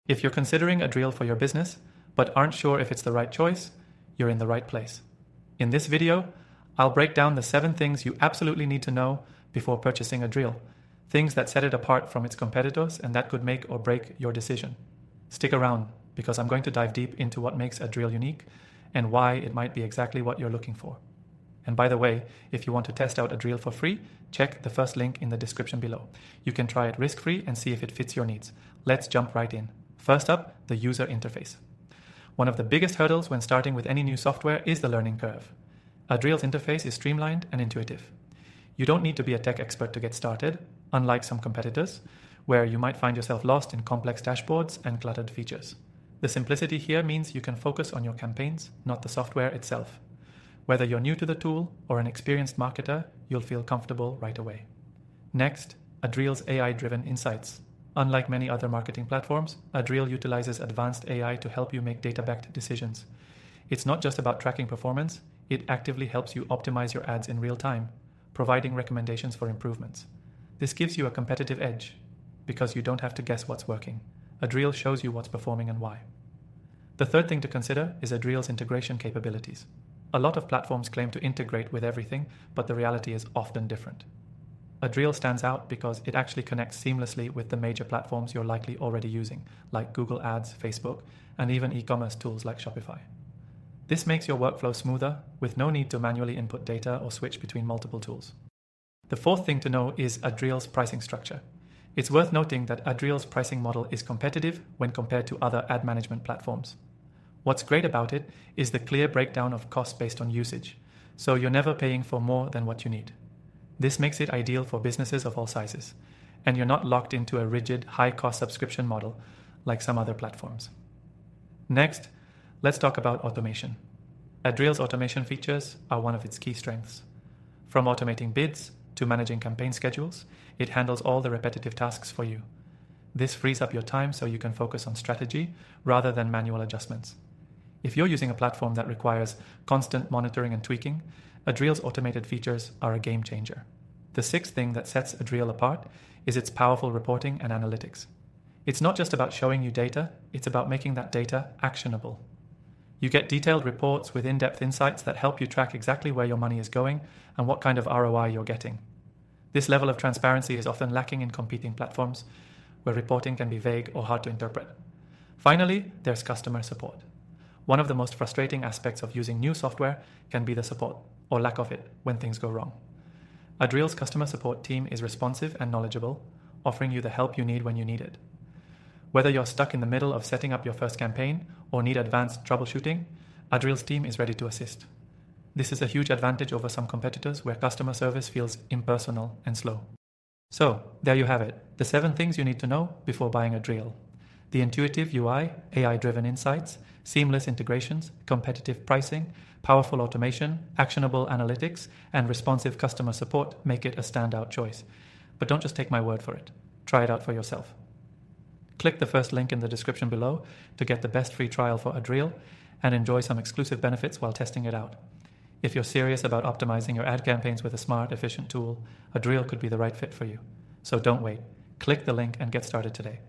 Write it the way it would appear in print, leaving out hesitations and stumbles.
If you're considering Adriel for your business, but aren't sure if it's the right choice, you're in the right place. In this video, I'll break down the 7 things you absolutely need to know before purchasing Adriel, things that set it apart from its competitors and that could make or break your decision. Stick around, because I'm going to dive deep into what makes Adriel unique and why it might be exactly what you're looking for. And by the way, if you want to test out Adriel for free, check the first link in the description below. You can try it risk-free and see if it fits your needs. Let's jump right in. First up, the user interface. One of the biggest hurdles when starting with any new software is the learning curve. Adriel's interface is streamlined and intuitive. You don't need to be a tech expert to get started, unlike some competitors, where you might find yourself lost in complex dashboards and cluttered features. The simplicity here means you can focus on your campaigns, not the software itself. Whether you're new to the tool or an experienced marketer, you'll feel comfortable right away. Next, Adriel's AI-driven insights. Unlike many other marketing platforms, Adriel utilizes advanced AI to help you make data-backed decisions. It's not just about tracking performance, it actively helps you optimize your ads in real time, providing recommendations for improvements. This gives you a competitive edge, because you don't have to guess what's working. Adriel shows you what's performing and why. The third thing to consider is Adriel's integration capabilities. A lot of platforms claim to integrate with everything, but the reality is often different. Adriel stands out because it actually connects seamlessly with the major platforms you're likely already using, like Google Ads, Facebook, and even e-commerce tools like Shopify. This makes your workflow smoother, with no need to manually input data or switch between multiple tools. The fourth thing to know is Adriel's pricing structure. It's worth noting that Adriel's pricing model is competitive when compared to other ad management platforms. What's great about it is the clear breakdown of costs based on usage, so you're never paying for more than what you need. This makes it ideal for businesses of all sizes, and you're not locked into a rigid, high-cost subscription model like some other platforms. Next, let's talk about automation. Adriel's automation features are one of its key strengths. From automating bids to managing campaign schedules, it handles all the repetitive tasks for you. This frees up your time so you can focus on strategy rather than manual adjustments. If you're using a platform that requires constant monitoring and tweaking, Adriel's automated features are a game changer. The sixth thing that sets Adriel apart is its powerful reporting and analytics. It's not just about showing you data, it's about making that data actionable. You get detailed reports with in-depth insights that help you track exactly where your money is going and what kind of ROI you're getting. This level of transparency is often lacking in competing platforms, where reporting can be vague or hard to interpret. Finally, there's customer support. One of the most frustrating aspects of using new software can be the support, or lack of it, when things go wrong. Adriel's customer support team is responsive and knowledgeable, offering you the help you need when you need it. Whether you're stuck in the middle of setting up your first campaign or need advanced troubleshooting, Adriel's team is ready to assist. This is a huge advantage over some competitors where customer service feels impersonal and slow. So, there you have it, the 7 things you need to know before buying Adriel. The intuitive UI, AI-driven insights, seamless integrations, competitive pricing, powerful automation, actionable analytics, and responsive customer support make it a standout choice. But don't just take my word for it. Try it out for yourself. Click the first link in the description below to get the best free trial for Adriel and enjoy some exclusive benefits while testing it out. If you're serious about optimizing your ad campaigns with a smart, efficient tool, Adriel could be the right fit for you. So don't wait. Click the link and get started today.